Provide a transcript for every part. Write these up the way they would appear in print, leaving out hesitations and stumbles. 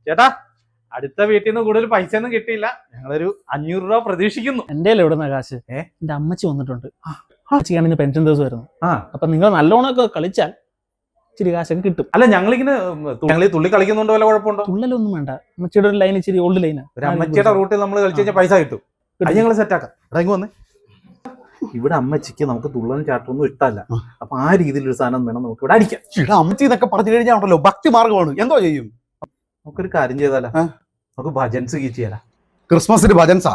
ചേട്ടാ അടുത്ത വീട്ടിൽ നിന്ന് കൂടുതൽ പൈസ ഒന്നും കിട്ടിയില്ല. ഞങ്ങളൊരു 500 രൂപ പ്രതീക്ഷിക്കുന്നു. എന്റെ എവിടുന്ന കാശ്? എന്റെ അമ്മച്ചി വന്നിട്ടുണ്ട്. അമ്മച്ചിയാണ് ഇന്ന് പെൻഷൻ ദിവസം വരുന്നത്. അപ്പൊ നിങ്ങൾ നല്ലോണമൊക്കെ കളിച്ചാൽ ഇച്ചിരി കാശൊക്കെ കിട്ടും. അല്ല ഞങ്ങളിങ്ങനെ തുള്ളി കളിക്കുന്നുണ്ടോ വല്ല കുഴപ്പമുണ്ടോ? തുള്ളലൊന്നും വേണ്ട. അമ്മച്ചിയുടെ ഒരു ലൈൻ ഇച്ചിരി ഓൾഡ് ലൈനാ. അമ്മച്ചിയുടെ റൂട്ടിൽ നമ്മൾ കളിച്ചു കഴിഞ്ഞാൽ പൈസ കിട്ടും. അത് ഞങ്ങൾ സെറ്റാക്കാം. ഇറങ്ങി വന്ന് ഇവിടെ അമ്മച്ചിക്ക് നമുക്ക് തുള്ളനും ചാട്ടൊന്നും ഇഷ്ടമല്ല. അപ്പൊ ആ രീതിയിലൊരു സാധനം വേണം നമുക്ക് ഇവിടെ അടിക്കാം. അമ്മച്ചി എന്നൊക്കെ പറഞ്ഞു കഴിഞ്ഞാൽ ഉണ്ടല്ലോ ഭക്തി മാർഗമാണ്. എന്തോ ചെയ്യും? നമുക്കൊരു കാര്യം ചെയ്താലോ, നമുക്ക് ഭജൻസ് കീച്ച് ചെയ്യാം. ക്രിസ്മസിന് ഭജൻസാ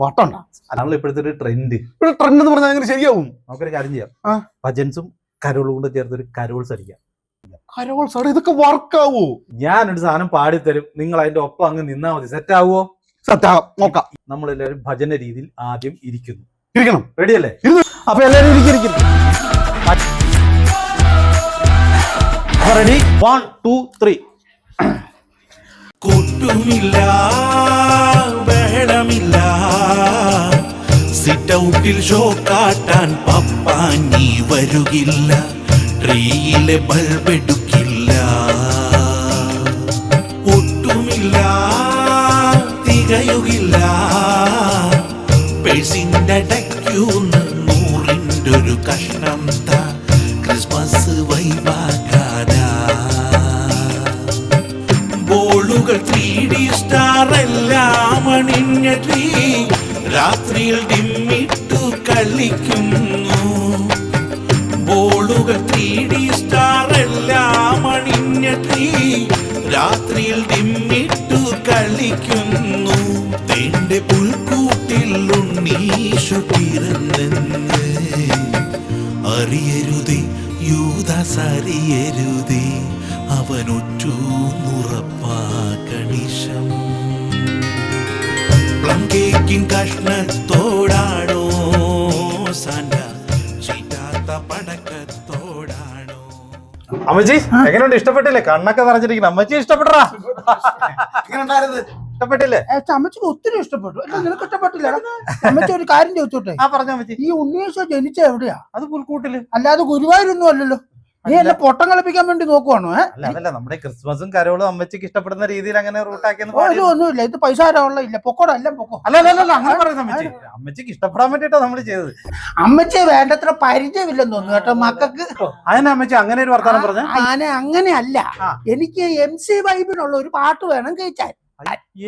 പാട്ടുണ്ട. അതാണല്ലോ ഇപ്പോഴത്തെ ഒരു ട്രെൻഡ്. ട്രെൻഡ് എന്ന് പറഞ്ഞാൽ എങ്ങനെ ശരിയാവും? നമുക്കൊരു കാര്യം ചെയ്യാം, ഭജൻസും കരോളും കൂടെ ചേർത്തൊരു കരോൾസ് അടിക്കാം. കരോൾസ് ഇതൊക്കെ വർക്കാവോ? ഞാനൊരു സാധനം പാടിത്തരും, നിങ്ങൾ അതിന്റെ ഒപ്പം അങ്ങ് നിന്നാ മതി. സെറ്റ് ആവുമോ? സെറ്റാ നോക്കാം. നമ്മളെല്ലാവരും ഭജന രീതിയിൽ ആദ്യം ഇരിക്കുന്നു. ഇരിക്കണം. റെഡിയല്ലേ? അപ്പൊ എല്ലാവരും ഇരിക്കും. റെഡി? 1 2 3. കൂട്ടുമില്ല ബഹളമില്ല, സിറ്റ് ഔട്ടിൽ ഷോ കാട്ടാൻ പപ്പാനി വരുകില്ല, ട്രീയിലെ ബൾബെടുക്കില്ല. ഒട്ടുമില്ല തികയുകില്ല, പേഴ്സിന്റെ ഡക്യൂന്ന് 100ന്റെ ഒരു കഷ്ണം താ, ക്രിസ്മസ് വൈബാക്കാനാ. ബോളുകൾ 3D സ്റ്റാർ എല്ലാം അണിഞ്ഞ ട്രീ, രാത്രിയിൽ ഡിമ്മിട്ടു കളിക്കുന്നു. ബോളുകൾ 3D സ്റ്റാർ എല്ലാം അണിഞ്ഞ ട്രീ, രാത്രിയിൽ ഡിമ്മിട്ടു കളിക്കുന്നു. തേന്റെ പുൽക്കൂട്ടിൽ ഉണ്ണീശു പിറന്നെന്ന് അറിയരുതേ, യൂദാസ് അറിയരുതേ, അവനൊറ്റു നുറപ്പാകണിശം. പ്ലം കേക്കിൻ കഷ്ണത്തോടാണോ സാന്റ, ചീറ്റാത്ത പടക്കത്തോടാണോ? അമ്മച്ചി എങ്ങനെയുണ്ട്? ഇഷ്ടപ്പെട്ടില്ലേ? കണ്ണൊക്കെ നിറഞ്ഞിരിക്കുന്നു. അമ്മച്ചി ഇഷ്ടപ്പെട്ടാ? ഇഷ്ടപ്പെട്ടില്ലേ? അമ്മച്ചിക്ക് ഒത്തിരി ഇഷ്ടപ്പെട്ടു. നിനക്ക് ഇഷ്ടപ്പെട്ടില്ല? അമ്മച്ചി ഒരു കാര്യം ചോദിച്ചോട്ടെ? പറഞ്ഞ അമ്മച്ചി, ഈ ഉണ്ണീശോ ജനിച്ച എവിടെയാ? അത് പുൽക്കൂട്ടില്. അല്ലാതെ ഗുരുവായൂരൊന്നും അല്ലല്ലോ. നീ എന്നെ പൊട്ടം കളിപ്പിക്കാൻ വേണ്ടി നോക്കുവാണോ? അതല്ല, നമ്മുടെ ക്രിസ്മസും കരോളും അമ്മച്ചിക്ക് ഇഷ്ടപ്പെടുന്ന രീതിയിൽ അങ്ങനെ റൂട്ടാക്കിയെന്ന് ഒന്നുമില്ല. ഇത് പൈസ ആരാനുള്ള ഇല്ല. പൊക്കോടോ, എല്ലാം പൊക്കോ. അല്ല അങ്ങനെ പറയുന്നത് അമ്മച്ചി. അമ്മച്ചിക്ക് ഇഷ്ടപ്പെടാൻ വേണ്ടിട്ടാ നമ്മള് ചെയ്തത്. അമ്മച്ചിയെ വേണ്ടത്ര പരിചയമില്ലെന്ന് തോന്നുന്നു കേട്ടോ മക്കൾക്ക്. അതിനാ അമ്മച്ചി അങ്ങനെ ഒരു വർത്താനം പറഞ്ഞ? അങ്ങനെയല്ല, എനിക്ക് MC വൈബിനുള്ള ഒരു പാട്ട് വേണം കേൾക്കാൻ.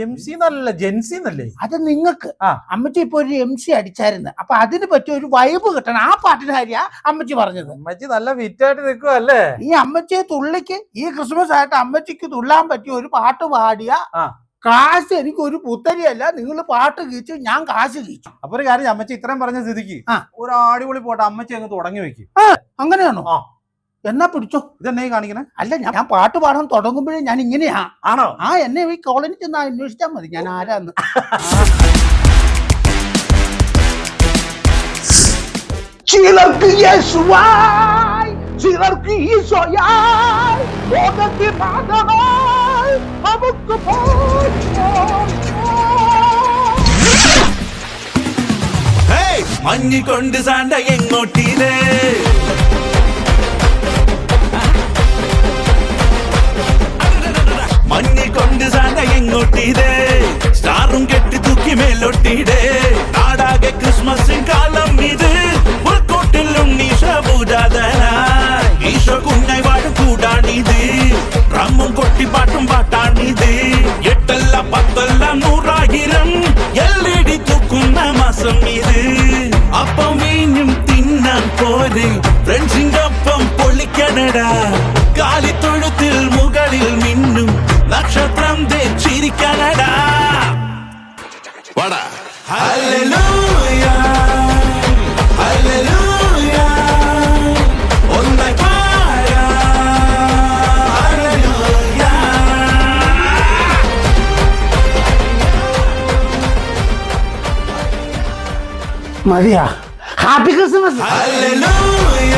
MC എന്നല്ല, ജെൻസി എന്നല്ലേ? അത് നിങ്ങൾക്ക്. അമ്മച്ചി ഇപ്പൊ ഒരു MC അടിച്ചായിരുന്നു. അപ്പൊ അതിന് പറ്റിയ ഒരു വൈബ് കിട്ടണം. ആ പാട്ടിന്റെ കാര്യ അമ്മച്ചി പറഞ്ഞത്. അമ്മച്ചി നല്ല വിറ്റായിട്ട് നിൽക്കുവല്ലേ? ഈ അമ്മച്ചിയെ തുള്ളിക്ക് ഈ ക്രിസ്മസ് ആയിട്ട് അമ്മച്ചിക്ക് തുള്ളാൻ പറ്റിയ ഒരു പാട്ട് പാടിയ കാശ് എനിക്ക് ഒരു പുത്തരിയല്ല. നിങ്ങൾ പാട്ട് കീച്ചു, ഞാൻ കാശ് കീച്ചു. അപ്പൊ ഒരു കാര്യം, അമ്മച്ചി ഇത്രയും പറഞ്ഞ സ്ഥിതിക്ക് ഒരു അടിപൊളി പോട്ടെ, അമ്മച്ചി അങ്ങ് തുടങ്ങി വെക്കും. അങ്ങനെയാണോ? എന്നാ പിടിച്ചോ. ഇതെന്നെ കാണിക്കണേ? അല്ല, ഞാൻ പാട്ട് പാടാൻ തുടങ്ങുമ്പോഴേ ഞാൻ ഇങ്ങനെയാ. ആണോ? എന്നെ ഈ കോളനി ചെന്ന് അന്വേഷിച്ചാൽ മതി ഞാൻ ആരാന്ന്. ചിലർക്ക് യേശുവായി, ചിലർക്ക് ഈശോയായി, ഓണത്തിന് പാടമായി നമുക്ക് മഞ്ഞിക്കൊണ്ട് സാണ്ട എങ്ങോട്ടീരേ, മഞ്ഞിക്കൊണ്ട് സാണ്ട എങ്ങോട്ടീരേ, സ്റ്റാറും കെട്ടി തൂക്കി മേലൊട്ടിടേ. നാടാകെ ക്രിസ്മസിൻ കാലം ഇത്, പുൽക്കൂട്ടിൽ ഉണ്ണീശോ പൂജാതനായി, ഈശോ കുഞ്ഞായി വാഴും കൂടാണിത്, റമ്മും കൊട്ടിപ്പാട്ടും പാട്ടാണിത്. 8 അല്ല 10 അല്ല 100,000 LED തൂക്കുന്ന മാസം ഇത്. അപ്പം വീഞ്ഞും തിന്നാൻ പോരെ, ഫ്രണ്ട്സിന്റെ ഒപ്പം പൊളിക്കണടാ. കാലിത്തൊഴുത്തിൽ മുകളിൽ മിന്നും നക്ഷത്രം ചിരിക്കണടാ. ഹല്ലേലൂയ ഹല്ലേലൂയ, ഒന്നായി പാടാം ഹല്ലേലൂയ. മതിയാ. Happy Christmas. ഹല്ലേലൂയ.